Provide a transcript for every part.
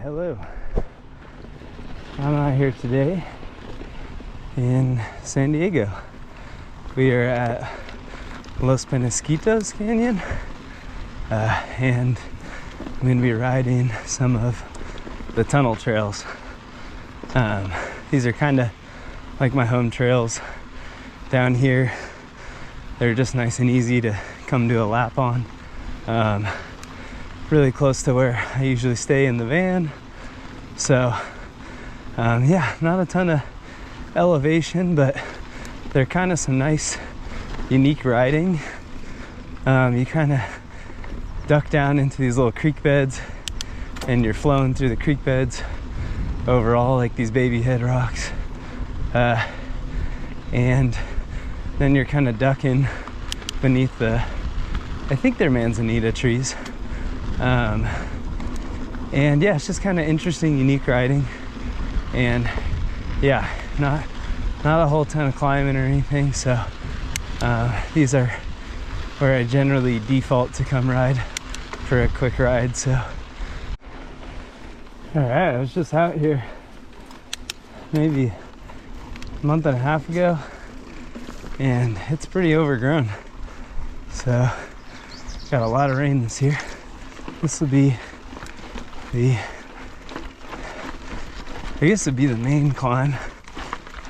Hello, I'm out here today in San Diego. We are at Los Penasquitos Canyon, and I'm going to be riding some of the tunnel trails. These are kind of like my home trails down here. They're just nice and easy to come do a lap on. Really close to where I usually stay in the van. So yeah, not a ton of elevation, but they're kind of some nice unique riding. You kind of duck down into these little creek beds and you're flowing through the creek beds over all like these baby head rocks, and then you're kind of ducking beneath the, I think they're manzanita trees. And yeah, it's just kind of interesting, unique riding. And yeah, not a whole ton of climbing or anything. So these are where I generally default to come ride for a quick ride. So all right, I was just out here maybe a month and a half ago, and it's pretty overgrown. So got a lot of rain this year. This will be the, I guess it'd be the main climb.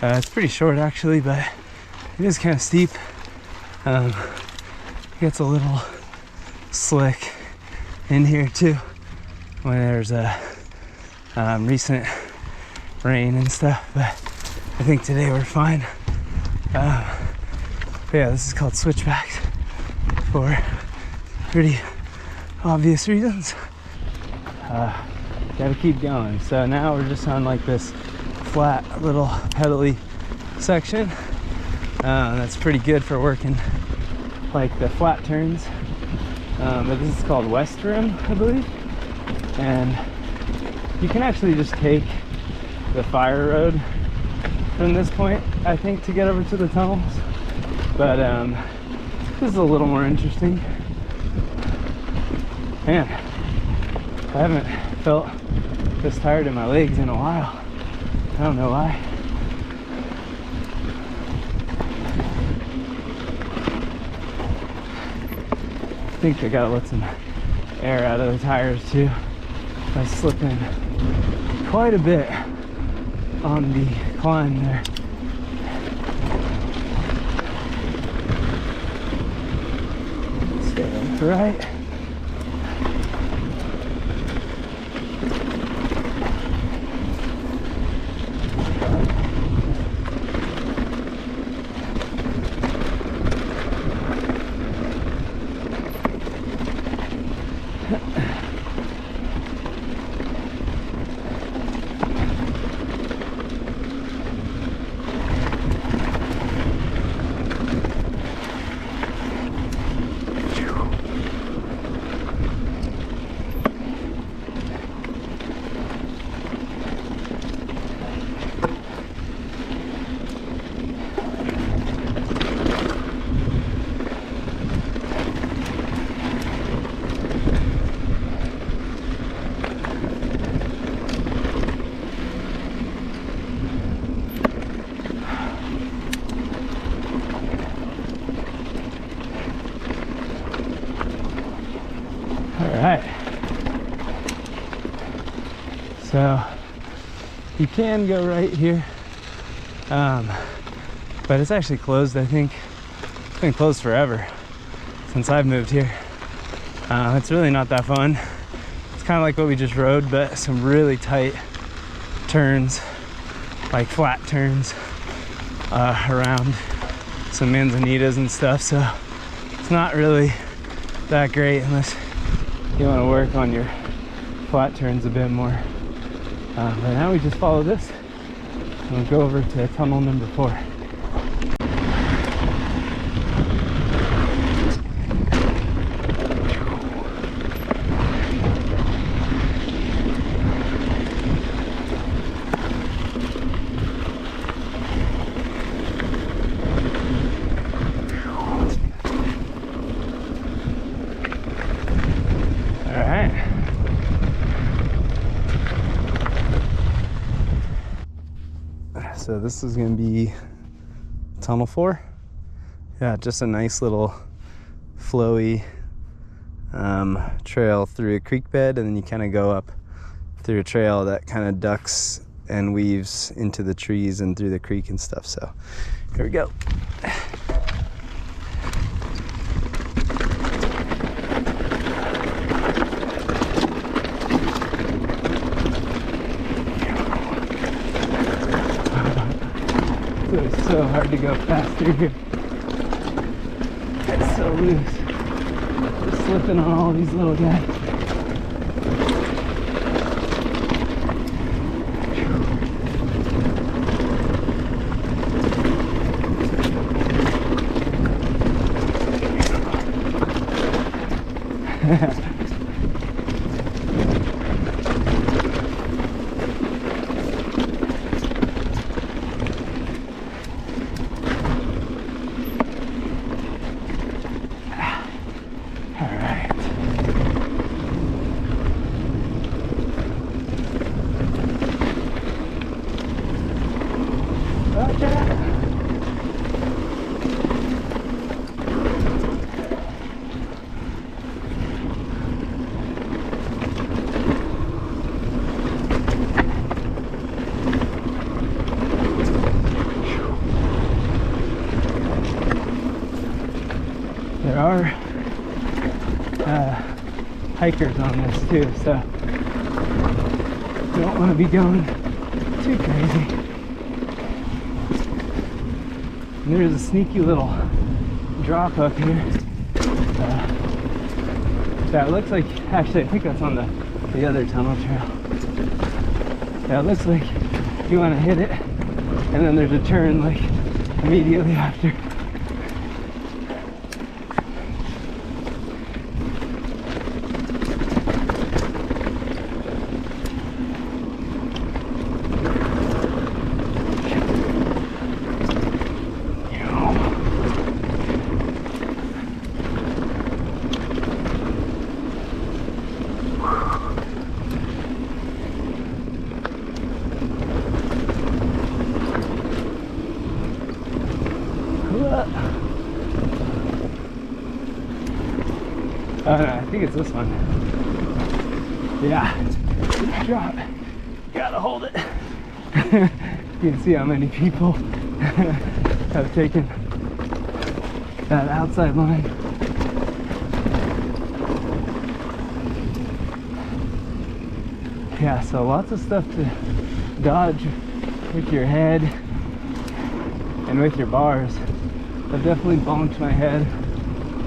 It's pretty short actually, but it is kind of steep. It gets a little slick in here too when there's a recent rain and stuff, but I think today we're fine. But yeah, this is called Switchbacks for pretty obvious reasons. Gotta keep going. So now we're just on like this flat little pedally section. That's pretty good for working like the flat turns. But this is called West Rim, I believe. And you can actually just take the fire road from this point, I think, to get over to the tunnels. But this is a little more interesting. Man, I haven't felt this tired in my legs in a while. I don't know why. I think I gotta let some air out of the tires too. I was slipping quite a bit on the climb there. Stay left to right. Alright, so you can go right here, but it's actually closed. I think it's been closed forever since I've moved here. It's really not that fun. It's kind of like what we just rode, but some really tight turns, like flat turns around some manzanitas and stuff. So it's not really that great unless you want to work on your flat turns a bit more. But now we just follow this and we'll go over to tunnel number 4. So this is going to be tunnel 4. Yeah, just a nice little flowy trail through a creek bed, and then you kind of go up through a trail that kind of ducks and weaves into the trees and through the creek and stuff. So here we go. It's so hard to go faster here. It's so loose. Just slipping on all these little guys. There are hikers on this too, so you don't want to be going too crazy. And there's a sneaky little drop up here that looks like, actually I think that's on the other tunnel trail. Yeah, it looks like you want to hit it and then there's a turn like immediately after. Oh no, I think it's this one. Yeah, drop. Gotta hold it. You can see how many people have taken that outside line. Yeah, so lots of stuff to dodge with your head and with your bars. I've definitely bonked my head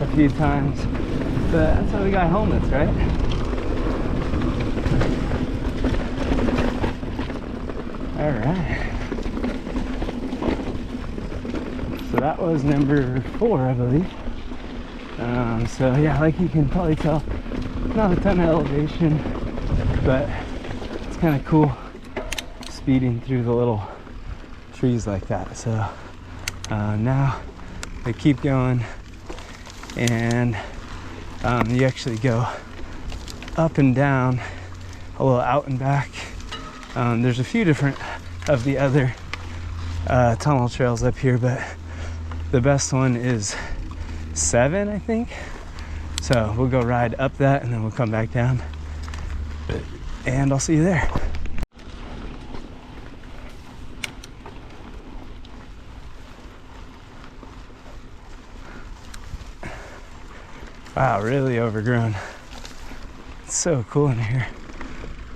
a few times. But that's why we got helmets, right? Alright. So that was number 4, I believe. So yeah, like you can probably tell, not a ton of elevation, but it's kind of cool speeding through the little trees like that. So now they keep going, and you actually go up and down, a little out and back. There's a few different of the other tunnel trails up here, but the best one is 7, I think. So we'll go ride up that and then we'll come back down, and I'll see you there. Wow, really overgrown. It's so cool in here.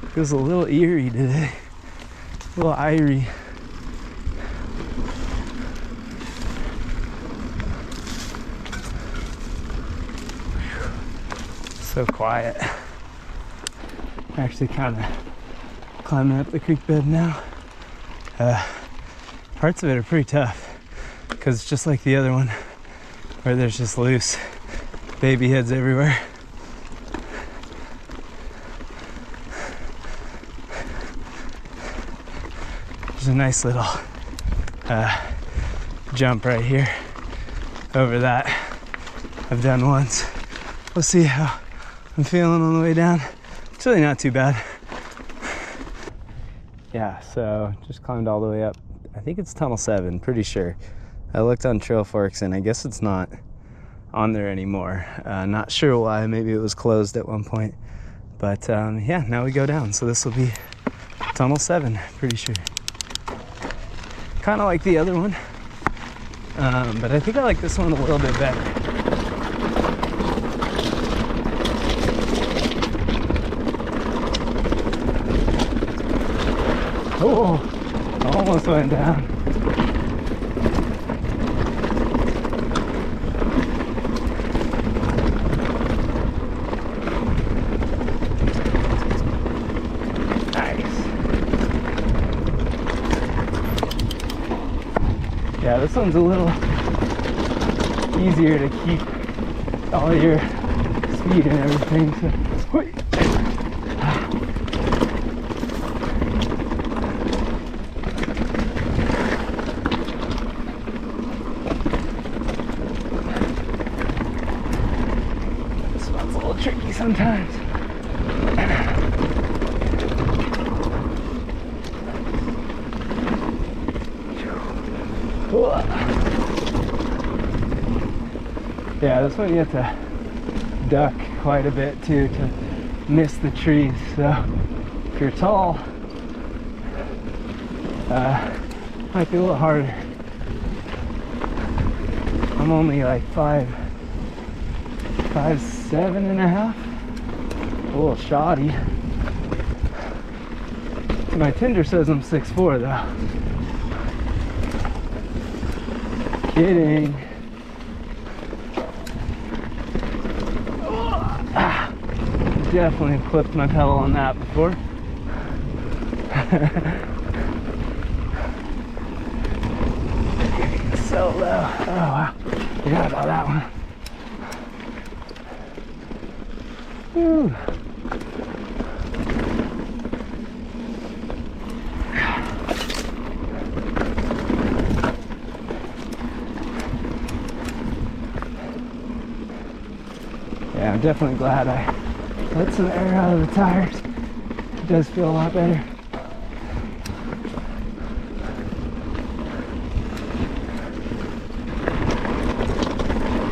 Feels a little eerie today. A little eerie. So quiet. Actually kind of climbing up the creek bed now. Parts of it are pretty tough because it's just like the other one where there's just loose baby heads everywhere. There's a nice little jump right here over that I've done once. We'll see how I'm feeling on the way down. It's really not too bad. Yeah, so just climbed all the way up. I think it's tunnel 7, pretty sure. I looked on Trail Forks and I guess it's not on there anymore. Not sure why, maybe it was closed at one point. But yeah, now we go down. So this will be tunnel 7, pretty sure. Kind of like the other one, but I think I like this one a little bit better. Oh, almost went down. Yeah, this one's a little easier to keep all your speed and everything. So, this one's a little tricky sometimes. Yeah, this one you have to duck quite a bit too to miss the trees. So if you're tall, might be a little harder. I'm only like 5'7.5", a little shoddy. My Tinder says I'm 6'4" though. Kidding. Definitely clipped my pedal on that before. So low. Oh wow. Forgot about that one. Whew. Yeah, I'm definitely glad I let some air out of the tires. It does feel a lot better.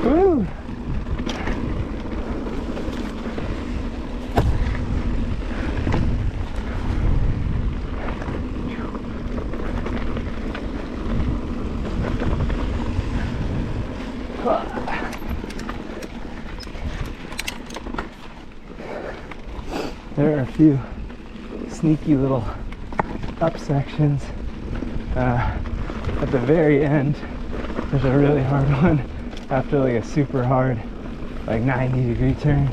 Woo! There are a few sneaky little up sections. At the very end, there's a really hard one after like a super hard, like 90-degree turn.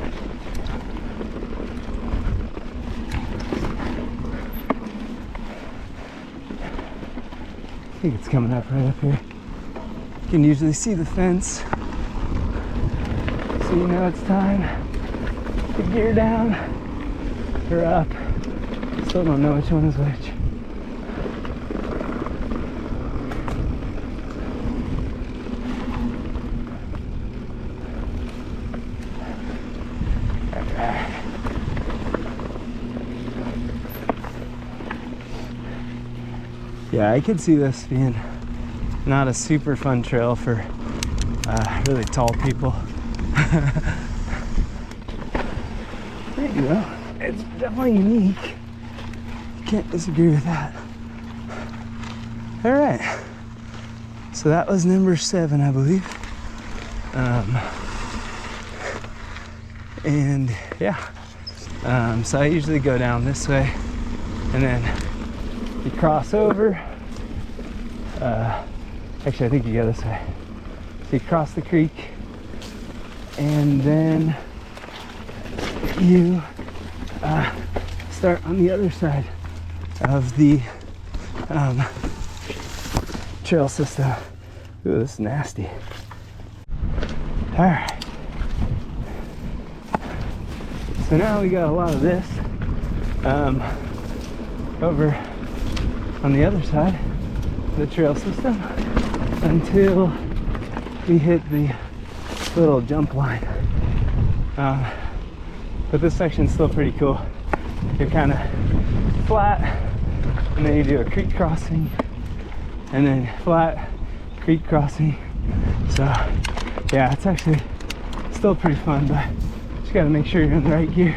I think it's coming up right up here. You can usually see the fence, so you know it's time to gear down or up. Still don't know which one is which. Yeah, I could see this being not a super fun trail for really tall people. There you go. It's definitely unique. Can't disagree with that. All right. So that was number 7, I believe. And yeah. So I usually go down this way, and then you cross over. Actually, I think you go this way. So you cross the creek, and then you start on the other side of the trail system. Ooh, this is nasty. All right. So now we got a lot of this over on the other side of the trail system until we hit the little jump line. But this section's still pretty cool. You're kind of flat, and then you do a creek crossing, and then flat, creek crossing. So yeah, it's actually still pretty fun, but just gotta make sure you're in the right gear.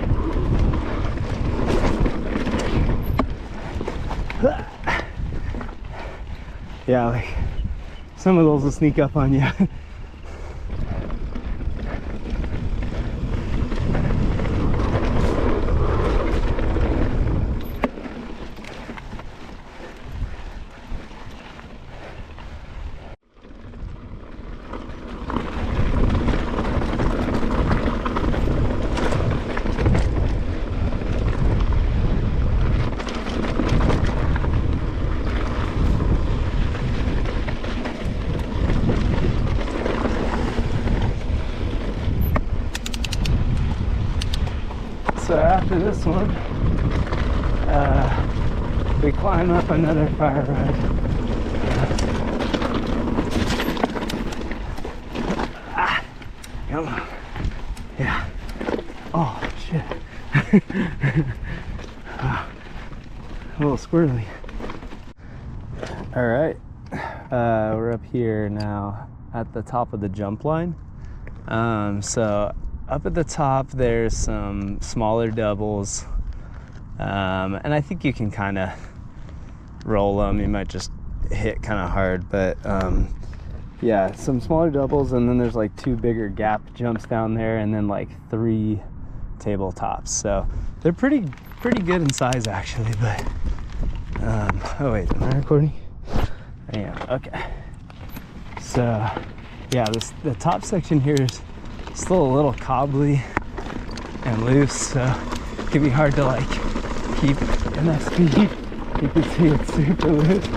Yeah, like some of those will sneak up on you. So after this one, we climb up another fire road. Come on. Yeah. Oh, shit. A little squirrely. All right. We're up here now at the top of the jump line. So up at the top, there's some smaller doubles, and I think you can kind of roll them. You might just hit kind of hard, but yeah, some smaller doubles, and then there's like 2 bigger gap jumps down there, and then like 3 tabletops. So they're pretty good in size actually. But oh wait, am I recording? I am. Okay. So yeah, the top section here is still a little cobbly and loose, so it can be hard to like keep enough speed. You can see it's super loose.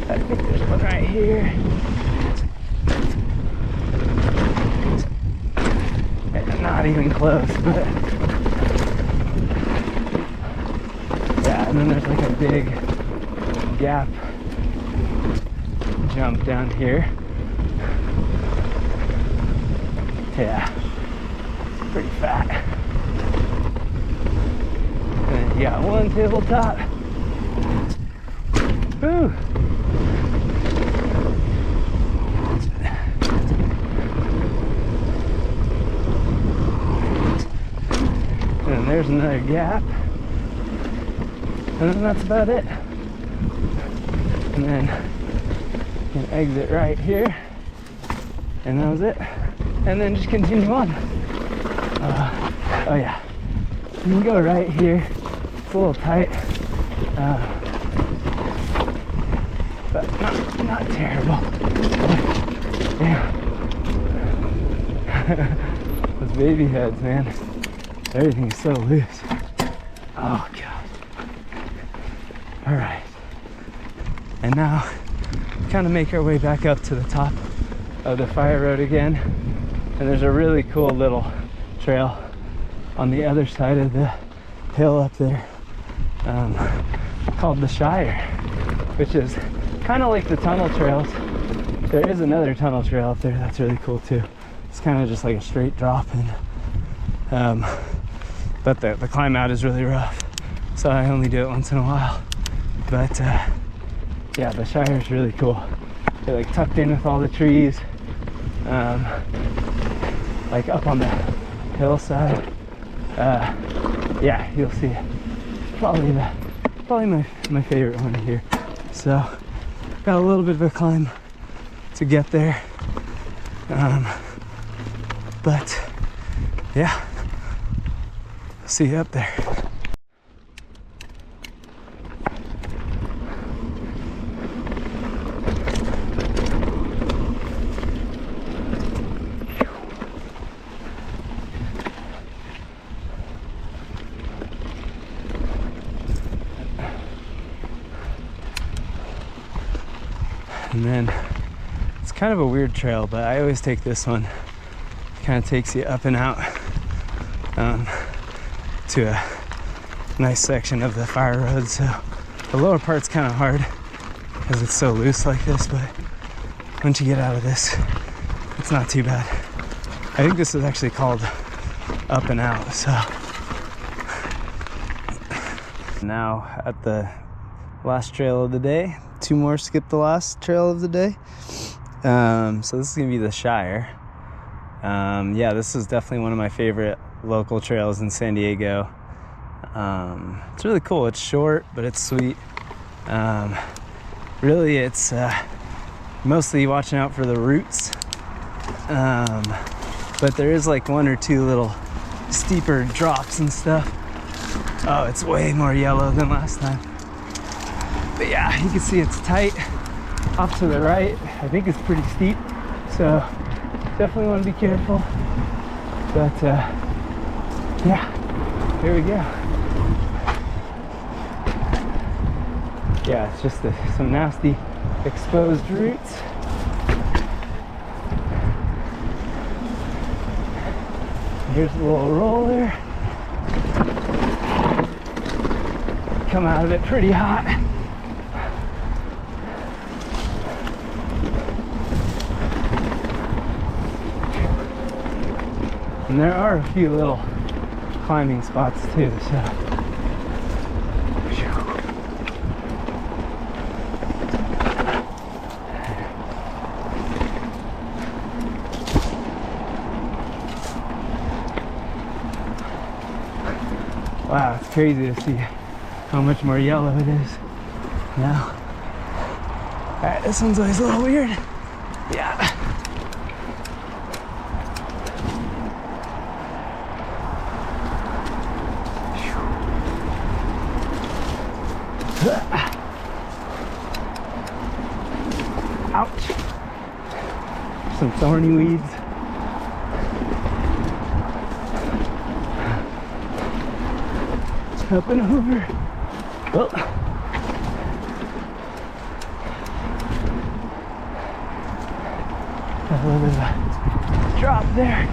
I think there's one right here. Not even close, but yeah, and then there's like a big gap jump down here. Yeah, pretty fat. And then you got one tabletop. Woo! And then there's another gap. And then that's about it. And then you can exit right here. And that was it. And then just continue on. Oh yeah. You can go right here. It's a little tight. But not terrible. Yeah. Those baby heads, man. Everything's so loose. Oh god. Alright. And now kind of make our way back up to the top of the fire road again. And there's a really cool little trail on the other side of the hill up there, called the Shire, which is kind of like the tunnel trails. There is another tunnel trail up there that's really cool too. It's kind of just like a straight drop, and but the climb out is really rough, so I only do it once in a while. But yeah, the Shire is really cool. They're like tucked in with all the trees, like up on the hillside. Yeah, you'll see it. Probably my favorite one here. So got a little bit of a climb to get there, but yeah, see you up there. and it's kind of a weird trail, but I always take this one. It kind of takes you up and out to a nice section of the fire road. So the lower part's kind of hard because it's so loose like this, but once you get out of this, it's not too bad. I think this is actually called Up and Out. So now at the last trail of the day, 2 more skip the last trail of the day. So this is gonna be the Shire. Yeah, this is definitely one of my favorite local trails in San Diego. It's really cool. It's short, but it's sweet. Really, it's mostly watching out for the roots. But there is like 1 or 2 little steeper drops and stuff. Oh, it's way more yellow than last time. But yeah, you can see it's tight. Off to the right, I think it's pretty steep. So definitely want to be careful. But yeah, here we go. Yeah, it's just some nasty exposed roots. Here's a little roller. Come out of it pretty hot. And there are a few little climbing spots too, so. Wow, it's crazy to see how much more yellow it is now. Alright, this one's always a little weird. Yeah. Ouch. Some thorny weeds. Up and over. Oh. A little bit of a drop there.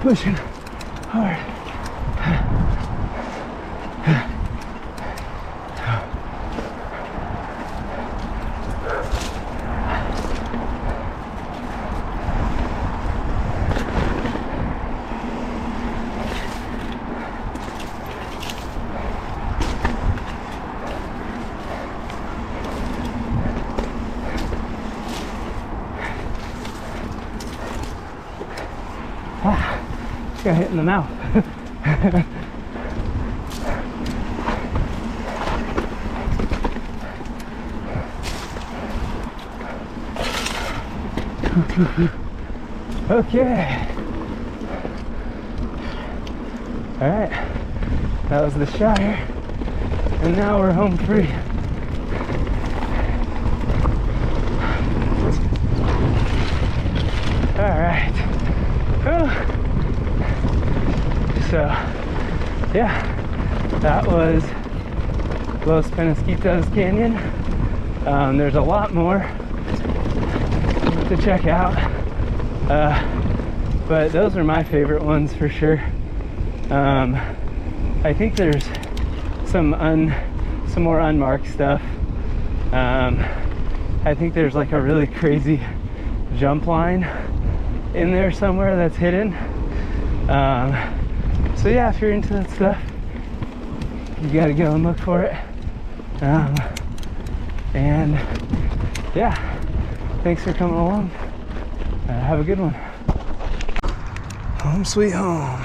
Pushing hard. Got hit in the mouth. Okay. All right. That was the Shire, and now we're home free. All right. Oh. So, yeah, that was Los Penasquitos Canyon. There's a lot more to check out, but those are my favorite ones for sure. I think there's some more unmarked stuff. I think there's like a really crazy jump line in there somewhere that's hidden. So yeah, if you're into that stuff, you gotta go and look for it. And yeah, thanks for coming along. Have a good one. Home sweet home.